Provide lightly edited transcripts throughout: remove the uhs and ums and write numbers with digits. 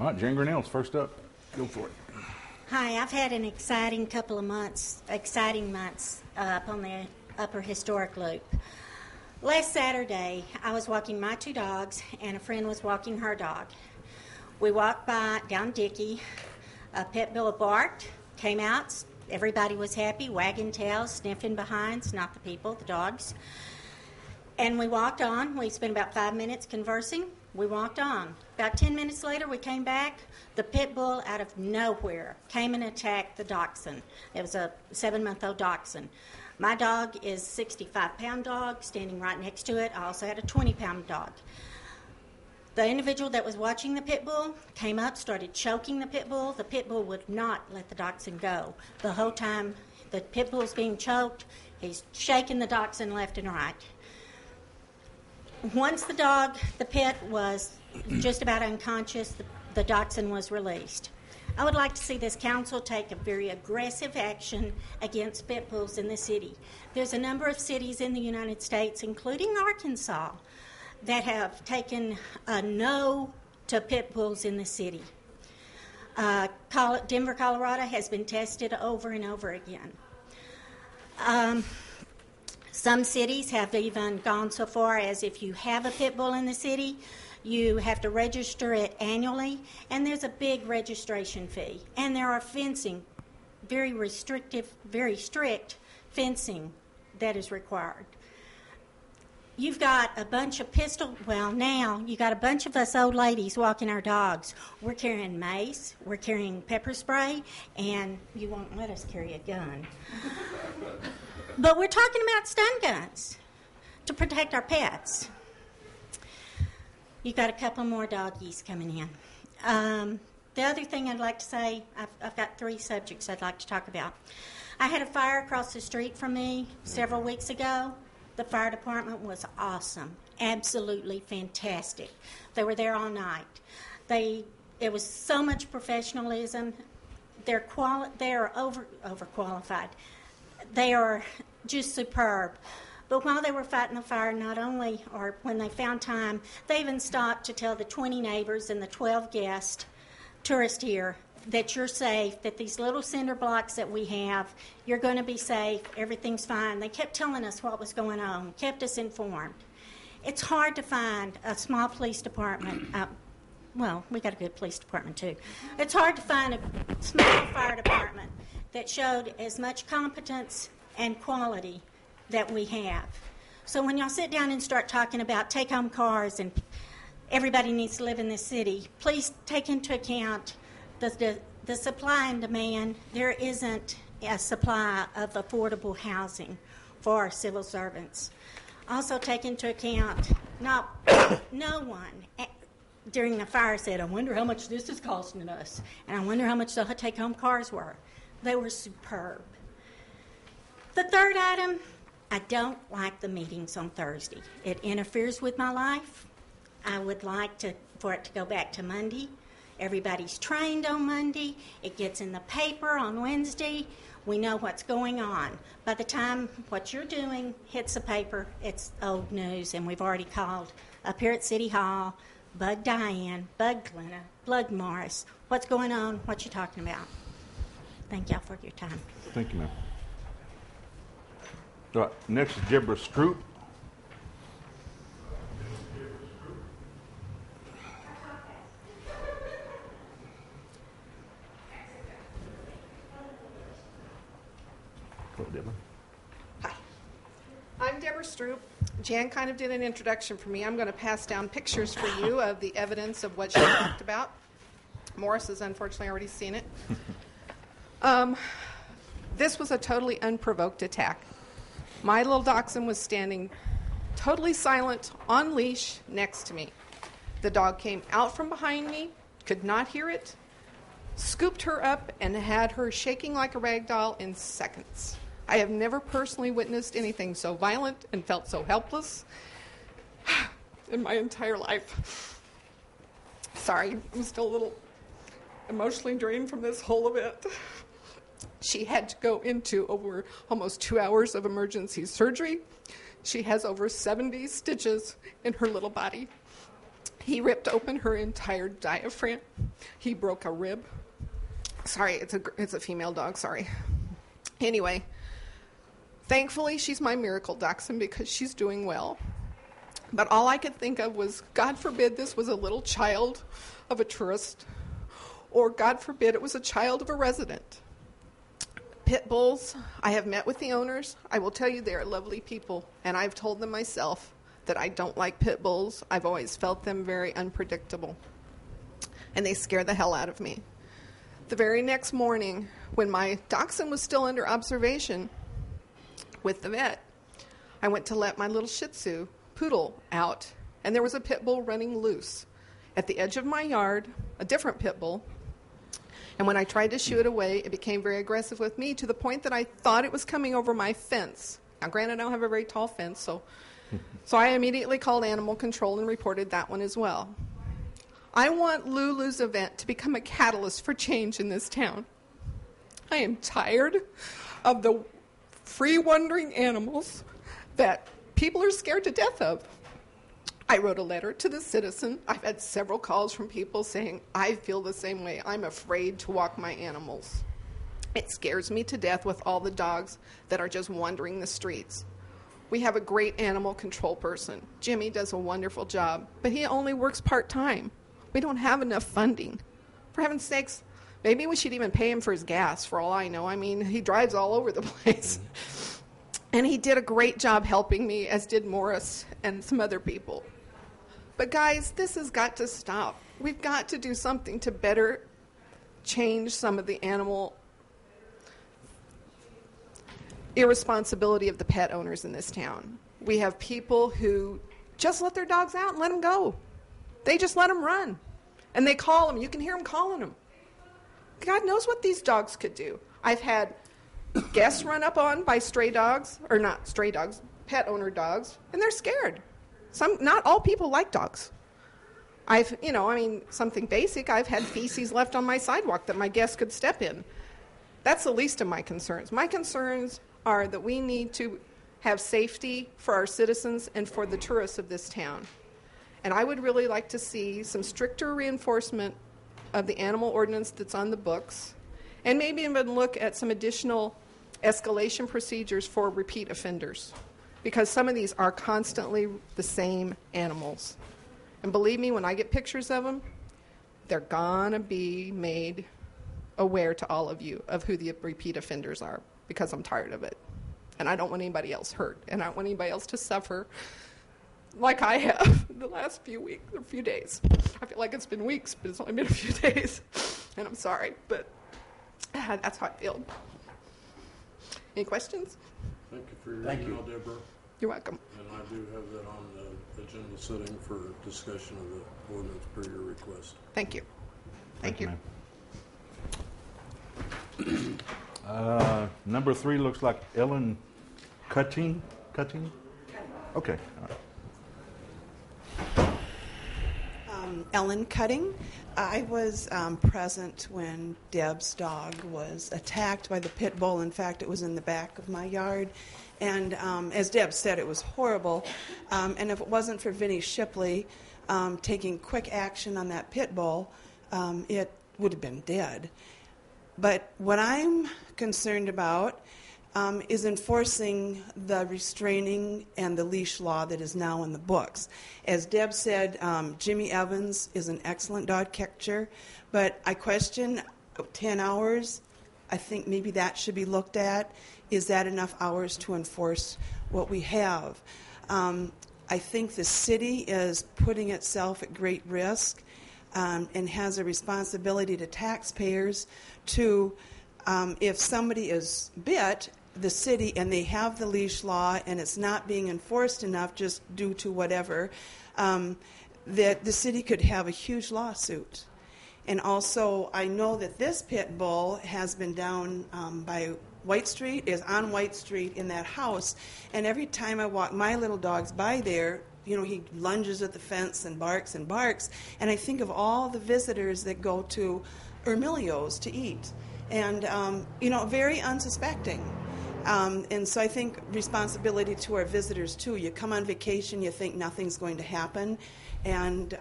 All right, Jen Grinnell's first up. Go for it. Hi, I've had an exciting couple of months, up on the Upper Historic Loop. Last Saturday, I was walking my two dogs, and a friend was walking her dog. We walked down Dickey. A pit bull barked, came out. Everybody was happy, wagging tails, sniffing behinds, not the people, the dogs. And we walked on. We spent about 5 minutes conversing. We walked on. About 10 minutes later, we came back. The pit bull, out of nowhere, came and attacked the dachshund. It was a 7-month-old dachshund. My dog is a 65-pound dog, standing right next to it. I also had a 20-pound dog. The individual that was watching the pit bull came up, started choking the pit bull. The pit bull would not let the dachshund go. The whole time the pit bull's being choked, he's shaking the dachshund left and right. Once the pit was just about unconscious, the dachshund was released. I would like to see this council take a very aggressive action against pit bulls in the city. There's a number of cities in the United States, including Arkansas, that have taken a no to pit bulls in the city. Denver, Colorado has been tested over and over again. Some cities have even gone so far as if you have a pit bull in the city, you have to register it annually, and there's a big registration fee. And there are fencing, very restrictive, very strict fencing that is required. You've got a bunch of now you got a bunch of us old ladies walking our dogs. We're carrying mace, we're carrying pepper spray, and you won't let us carry a gun. But we're talking about stun guns to protect our pets. You've got a couple more doggies coming in. The other thing I'd like to say, I've got 3 subjects I'd like to talk about. I had a fire across the street from me several weeks ago. The fire department was awesome, absolutely fantastic. They were there all night. It was so much professionalism. They're overqualified. They are just superb. But while they were fighting the fire, or when they found time, they even stopped to tell the 20 neighbors and the 12 guests, tourists here, that you're safe, that these little cinder blocks that we have, you're going to be safe, everything's fine. They kept telling us what was going on, kept us informed. It's hard to find a small police department. We got a good police department too. It's hard to find a small fire department that showed as much competence and quality that we have. So when y'all sit down and start talking about take-home cars and everybody needs to live in this city, please take into account the supply and demand. There isn't a supply of affordable housing for our civil servants. Also take into account no one during the fire said, I wonder how much this is costing us, and I wonder how much the take-home cars were. They were superb. The third item, I don't like the meetings on Thursday. It interferes with my life. I would like for it to go back to Monday. Everybody's trained on Monday. It gets in the paper on Wednesday. We know what's going on. By the time what you're doing hits the paper, it's old news, and we've already called up here at City Hall, Bug Diane, Bug Glenna, Blood Morris. What's going on? What you talking about? Thank y'all for your time. Thank you, ma'am. All right, next is Deborah Stroop. Hello, Deborah. Hi. I'm Deborah Stroop. Jan kind of did an introduction for me. I'm going to pass down pictures for you of the evidence of what she talked about. Morris has unfortunately already seen it. This was a totally unprovoked attack. My little dachshund was standing totally silent, on leash, next to me. The dog came out from behind me, could not hear it, scooped her up, and had her shaking like a rag doll in seconds. I have never personally witnessed anything so violent and felt so helpless in my entire life. Sorry, I'm still a little emotionally drained from this whole event. She had to go into over almost 2 hours of emergency surgery. She has over 70 stitches in her little body. He ripped open her entire diaphragm. He broke a rib. Sorry, it's a female dog, sorry. Anyway, thankfully she's my miracle dachshund because she's doing well. But all I could think of was, God forbid this was a little child of a tourist, or God forbid it was a child of a resident. Pit bulls, I have met with the owners. I will tell you they are lovely people, and I've told them myself that I don't like pit bulls. I've always felt them very unpredictable, and they scare the hell out of me. The very next morning, when my dachshund was still under observation with the vet, I went to let my little Shih Tzu poodle out, and there was a pit bull running loose at the edge of my yard, a different pit bull. And when I tried to shoo it away, it became very aggressive with me to the point that I thought it was coming over my fence. Now, granted, I don't have a very tall fence, so I immediately called animal control and reported that one as well. I want Lulu's event to become a catalyst for change in this town. I am tired of the free wandering animals that people are scared to death of. I wrote a letter to the citizen. I've had several calls from people saying, I feel the same way. I'm afraid to walk my animals. It scares me to death with all the dogs that are just wandering the streets. We have a great animal control person. Jimmy does a wonderful job, but he only works part-time. We don't have enough funding. For heaven's sakes, maybe we should even pay him for his gas, for all I know. I mean, he drives all over the place. And he did a great job helping me, as did Morris and some other people. But guys, this has got to stop. We've got to do something to better change some of the animal irresponsibility of the pet owners in this town. We have people who just let their dogs out and let them go. They just let them run. And they call them. You can hear them calling them. God knows what these dogs could do. I've had guests run up on by stray dogs, or not stray dogs, pet owner dogs, and they're scared. Not all people like dogs. Something basic. I've had feces left on my sidewalk that my guests could step in. That's the least of my concerns. My concerns are that we need to have safety for our citizens and for the tourists of this town. And I would really like to see some stricter reinforcement of the animal ordinance that's on the books, and maybe even look at some additional escalation procedures for repeat offenders, because some of these are constantly the same animals. And believe me, when I get pictures of them, they're gonna be made aware to all of you of who the repeat offenders are, because I'm tired of it. And I don't want anybody else hurt, and I don't want anybody else to suffer like I have the last few weeks or few days. I feel like it's been weeks, but it's only been a few days. And I'm sorry, but that's how I feel. Any questions? Thank you for your email, Deborah. You're welcome. And I do have that on the agenda setting for discussion of the ordinance per your request. Thank you. Thank you. Number 3 looks like Ellen Cutting? Okay. Ellen Cutting. I was present when Deb's dog was attacked by the pit bull. In fact, it was in the back of my yard. And as Deb said, it was horrible. And if it wasn't for Vinnie Shipley taking quick action on that pit bull, it would have been dead. But what I'm concerned about is enforcing the restraining and the leash law that is now in the books. As Deb said, Jimmy Evans is an excellent dog catcher, but I question 10 hours. I think maybe that should be looked at. Is that enough hours to enforce what we have? I think the city is putting itself at great risk and has a responsibility to taxpayers to, if somebody is bit, the city, and they have the leash law and it's not being enforced enough just due to whatever, that the city could have a huge lawsuit. And also, I know that this pit bull has been down by White Street, is on White Street in that house, and every time I walk my little dogs by there, you know, he lunges at the fence and barks, and I think of all the visitors that go to Ermilio's to eat, and, very unsuspecting. And so I think responsibility to our visitors, too. You come on vacation, you think nothing's going to happen, and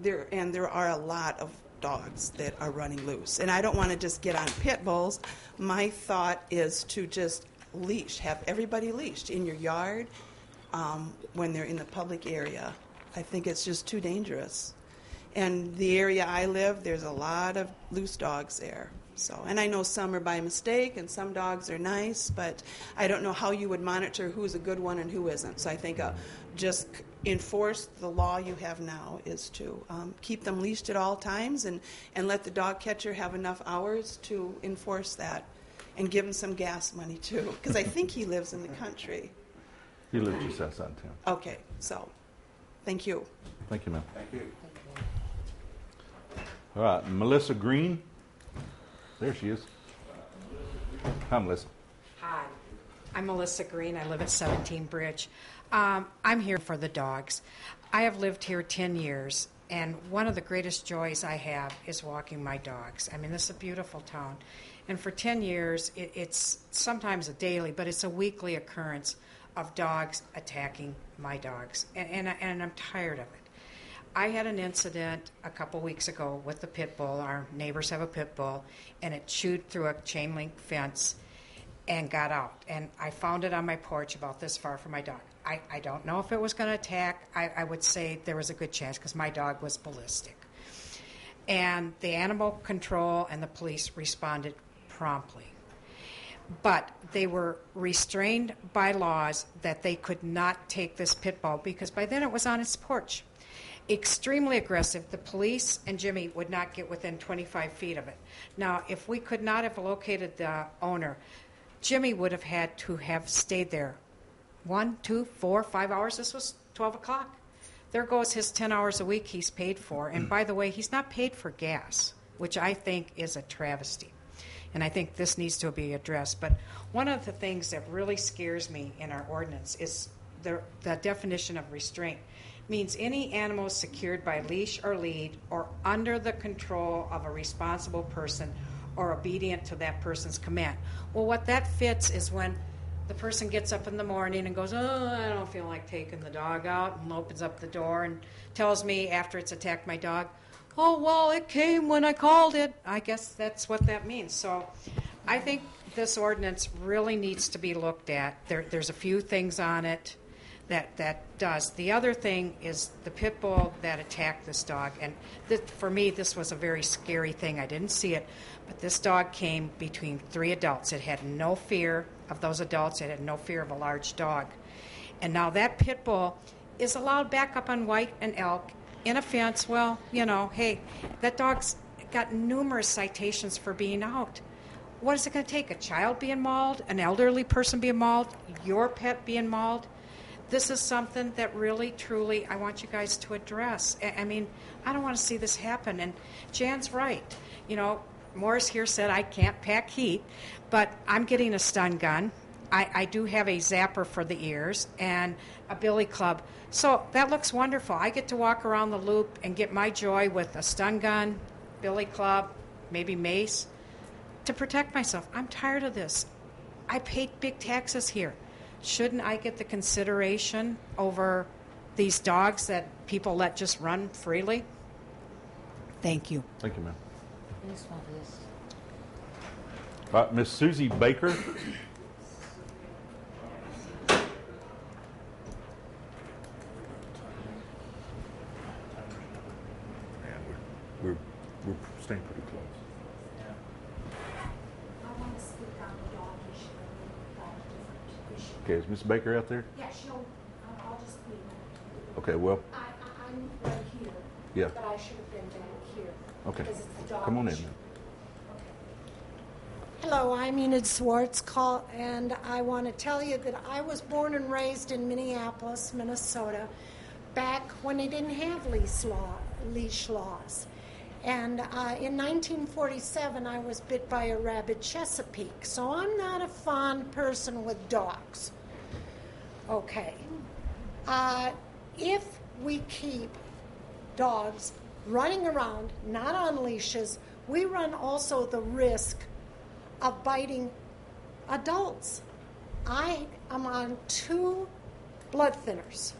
there are a lot of dogs that are running loose. And I don't want to just get on pit bulls. My thought is to just have everybody leashed in your yard when they're in the public area. I think it's just too dangerous. And the area I live, there's a lot of loose dogs there. So, and I know some are by mistake and some dogs are nice, but I don't know how you would monitor who's a good one and who isn't. So I think just enforce the law you have now is to keep them leashed at all times and let the dog catcher have enough hours to enforce that, and give him some gas money too, because I think he lives in the country. He lives just outside town. Okay, so thank you. Thank you, ma'am. Thank you. All right, Melissa Green. There she is. Hi, Melissa. Hi, I'm Melissa Green. I live at 17 Bridge. I'm here for the dogs. I have lived here 10 years, and one of the greatest joys I have is walking my dogs. I mean, this is a beautiful town. And for 10 years, it's sometimes a daily, but it's a weekly occurrence of dogs attacking my dogs. And I'm tired of it. I had an incident a couple weeks ago with the pit bull. Our neighbors have a pit bull, and it chewed through a chain link fence and got out. And I found it on my porch about this far from my dog. I don't know if it was going to attack. I would say there was a good chance because my dog was ballistic. And the animal control and the police responded promptly. But they were restrained by laws that they could not take this pit bull because by then it was on its porch. Extremely aggressive. The police and Jimmy would not get within 25 feet of it. Now, if we could not have located the owner, Jimmy would have had to have stayed there 1, 2, 4, 5 hours. This was 12 o'clock. There goes his 10 hours a week he's paid for. And by the way, he's not paid for gas, which I think is a travesty. And I think this needs to be addressed. But one of the things that really scares me in our ordinance is the definition of restraint. Means any animal secured by leash or lead or under the control of a responsible person or obedient to that person's command. Well, what that fits is when the person gets up in the morning and goes, I don't feel like taking the dog out, and opens up the door and tells me after it's attacked my dog, oh, well, it came when I called it. I guess that's what that means. So I think this ordinance really needs to be looked at. There's a few things on it that does. The other thing is the pit bull that attacked this dog. And for me, this was a very scary thing. I didn't see it, but this dog came between 3 adults. It had no fear of those adults. It had no fear of a large dog. And now that pit bull is allowed back up on White and Elk in a fence. Well, hey, that dog's got numerous citations for being out. What is it going to take? A child being mauled? An elderly person being mauled? Your pet being mauled? This is something that really, truly, I want you guys to address. I mean, I don't want to see this happen. And Jan's right. Morris here said I can't pack heat, but I'm getting a stun gun. I do have a zapper for the ears and a billy club. So that looks wonderful. I get to walk around the loop and get my joy with a stun gun, billy club, maybe mace, to protect myself. I'm tired of this. I paid big taxes here. Shouldn't I get the consideration over these dogs that people let just run freely? Thank you. Thank you, ma'am. All right, Miss Susie Baker. We're staying pretty close. I want to speak on the dog issue and different issue. Okay, is Miss Baker out there? Yeah, I'll just leave it. Okay, well, I'm right here. yeah. But I should have been down here. Okay. Because it's the dog Come on in, issue. man. Hello, I'm Enid Swartz, and I want to tell you that I was born and raised in Minneapolis, Minnesota, back when they didn't have leash laws. And in 1947, I was bit by a rabid Chesapeake, so I'm not a fond person with dogs. Okay. If we keep dogs running around, not on leashes, we run also the risk of biting adults. I am on 2 blood thinners.